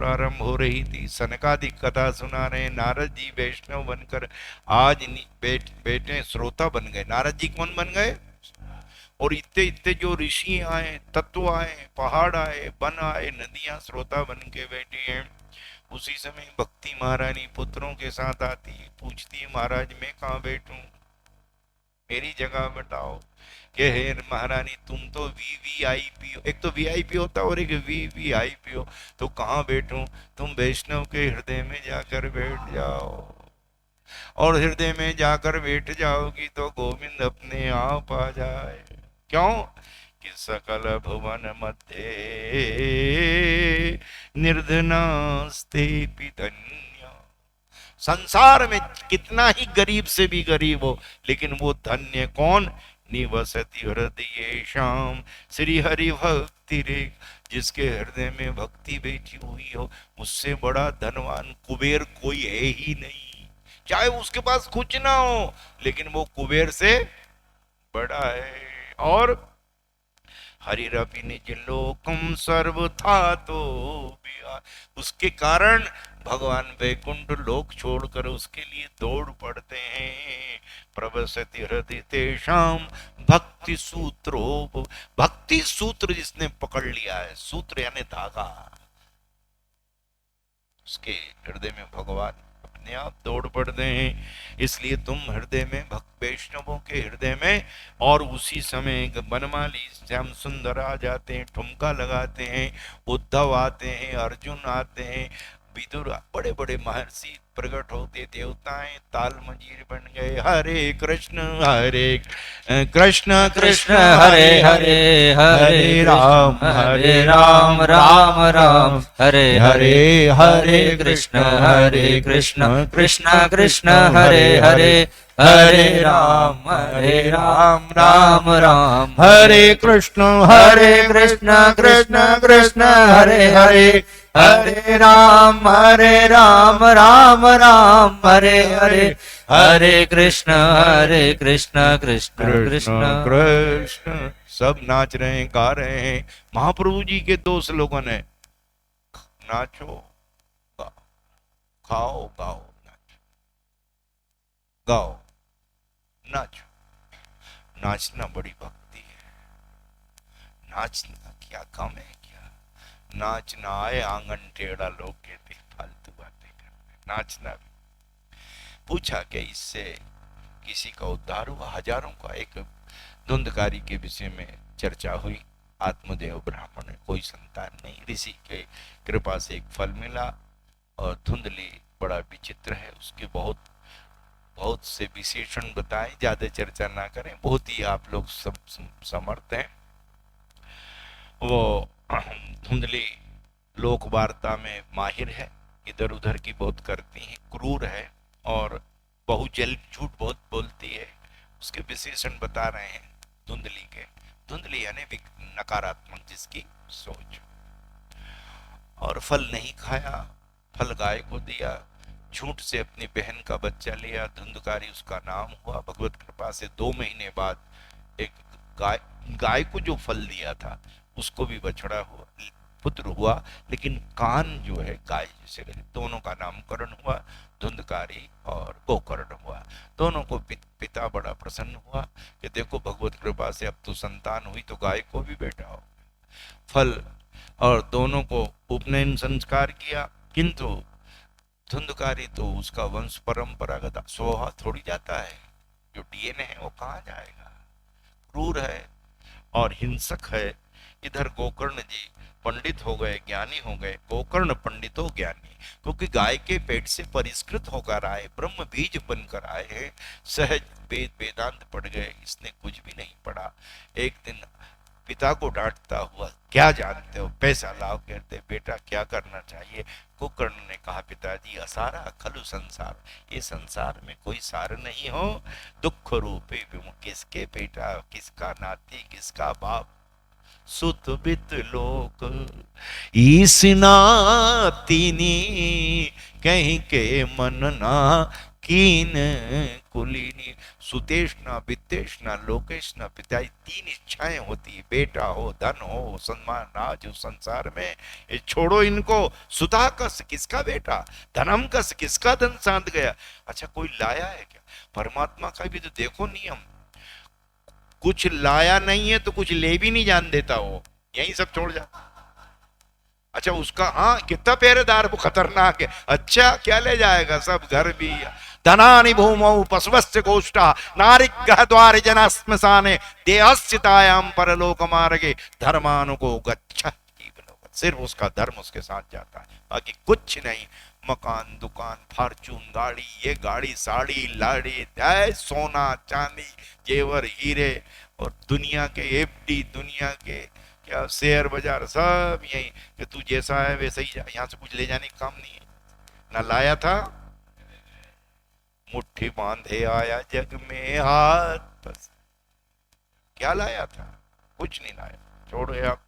प्रारंभ हो रही थी। सनकादिक कथा सुना रहे, नारद जी वैष्णव बनकर आज बैठे श्रोता बन गए। नारद जी कौन बन गए? और इतने इतने जो ऋषि आए, तत्व आए, पहाड़ आए, वन आए, नदियां श्रोता बन के बैठी हैं। उसी समय भक्ति महारानी पुत्रों के साथ आती है, पूछती है महाराज मैं कहाँ बैठूं, मेरी जगह बताओ। कि हे महारानी तुम तो वीवीआईपी हो, एक तो वीआईपी होता और एक वीवीआईपी हो, तो कहाँ बैठूं? तुम वैष्णव के हृदय में जाकर बैठ जाओ, और हृदय में जाकर बैठ जाओगी तो गोविंद अपने आप आ जाए। क्यों? कि सकल भुवन मध्य निर्धनास्ते धन्य। संसार में कितना ही गरीब से भी गरीब हो, लेकिन वो धन्य कौन? निवसति हृदय श्याम श्री हरि भक्ति रे। जिसके हृदय में भक्ति बैठी हुई हो, उससे बड़ा धनवान कुबेर कोई है ही नहीं। चाहे उसके पास कुछ ना हो, लेकिन वो कुबेर से बड़ा है। और हरिरपि निज लोकम सर्वथा तो बिहार, उसके कारण भगवान वैकुंठ लोक छोड़कर उसके लिए दौड़ पड़ते हैं। प्रवसति हृदय तेषाम भक्ति सूत्रो, भक्ति सूत्र जिसने पकड़ लिया है, सूत्र यानी धागा, उसके हृदय में भगवान अपने आप दौड़ पड़ते हैं। इसलिए तुम हृदय में भक्त वैष्णवों के हृदय में, और उसी समय बनमाली श्याम सुंदर आ जाते हैं, ठुमका लगाते हैं, उद्धव आते हैं, अर्जुन आते हैं, विदुर, बड़े बड़े महर्षि प्रकट होते, देवताएं ताल मंजीर बन गए। हरे कृष्ण कृष्ण कृष्ण हरे हरे, हरे राम राम राम हरे हरे, हरे कृष्ण कृष्ण कृष्ण हरे हरे, हरे राम राम राम हरे कृष्ण कृष्ण कृष्ण हरे हरे, हरे राम राम राम हरे हरे, हरे कृष्ण कृष्ण कृष्ण कृष्ण। सब नाच रहे हैं, गा रहे हैं। महाप्रभु जी के दो स्लोगन है, नाचो गाओ, खाओ गाओ, नाचो गाओ नाचो। नाचना बड़ी भक्ति है। नाचना क्या कम है क्या? नाचना आए आंगन टेढ़ा, लोग कहते फालतू बातें करते। नाचना भी। पूछा कि इससे किसी का उद्धार हुआ? हजारों का। एक धुंधकारी के विषय में चर्चा हुई। आत्मदेव ब्राह्मण, कोई संतान नहीं, ऋषि के कृपा से एक फल मिला, और धुंधली बड़ा विचित्र है, उसके बहुत बहुत से विशेषण बताएं, ज्यादा चर्चा ना करें, बहुत ही आप लोग सब समर्थ हैं। वो धुंधली लोक वार्ता में माहिर है, इधर उधर की बहुत करती है, क्रूर है, और बहुजल झूठ बहुत बोलती है। उसके विशेषण बता रहे हैं धुंधली के। धुंधली यानी नकारात्मक जिसकी सोच। और फल नहीं खाया, फल गाय को दिया, झूठ से अपनी बहन का बच्चा लिया, धुंधकारी उसका नाम हुआ। भगवत कृपा से 2 महीने बाद एक गाय को जो फल दिया था उसको भी बछड़ा हुआ, पुत्र हुआ, लेकिन कान जो है गाय जैसे रहे। दोनों का नामकरण हुआ, धुंधकारी और गोकर्ण हुआ। दोनों को पिता बड़ा प्रसन्न हुआ कि देखो भगवत कृपा से अब तो संतान हुई, तो गाय को भी बेटा हो फल। और दोनों को उपनयन संस्कार किया, किंतु धुंधकारी तो उसका वंश परंपरागत स्वभाव थोड़ी जाता है, जो डीएनए है वो कहाँ जाएगा। क्रूर है और हिंसक है। इधर गोकर्ण जी पंडित हो गए, ज्ञानी हो गए, गोकर्ण पंडित हो ज्ञानी, क्योंकि गाय के पेट से परिष्कृत होकर आए, ब्रह्म बीज बनकर आए हैं। सहज वेदांत पढ़ गए, इसने कुछ भी नहीं पढ़ा। एक दिन पिता को डांटता हुआ, क्या जानते हो, पैसा लाओ, कहते बेटा क्या करना चाहिए। गोकर्ण ने कहा पिताजी असारा खलु संसार, ये संसार में कोई सार नहीं हो। दुख रूपे किसके बेटा, किसका नाती, किसका बाप, सुत बित लोक ईस नातिनी, कहीं के मन ना कीन कुलीनी। सुतेष्णा वित्तेष्णा लोकेष्णा पिता, तीन इच्छाएं होती है, बेटा हो, धन हो, सम्मान, राज हो संसार में। ये छोड़ो इनको। सुधा कस किसका बेटा, धनम कस किसका धन साध गया। अच्छा कोई लाया है क्या? परमात्मा का भी तो देखो नियम, कुछ लाया नहीं है तो कुछ ले भी नहीं जान देता, वो यही सब छोड़ जाता। अच्छा उसका हाँ कितना पहरेदार, वो खतरनाक है। अच्छा क्या ले जाएगा? सब घर भी। धनानि भूमौ पशवस्य गोष्ठा नारिग्रह द्वार जना स्मशाने देहस्थितायाम परलोक मार्गे धर्मानुगो गच्छ। सिर्फ उसका धर्म उसके साथ जाता है, बाकी कुछ नहीं। मकान, दुकान, फॉर्चून, गाड़ी, ये गाड़ी, साड़ी, लाड़ी, सोना, चांदी, जेवर, हीरे, और दुनिया के एफडी, दुनिया के क्या शेयर बाजार, सब यही कि तू जैसा है वैसे ही जा, यहाँ से कुछ ले जाने का काम नहीं है। ना लाया था, मुट्ठी बांधे आया जग में हाथ, बस क्या लाया था? कुछ नहीं लाया। छोड़ो यार।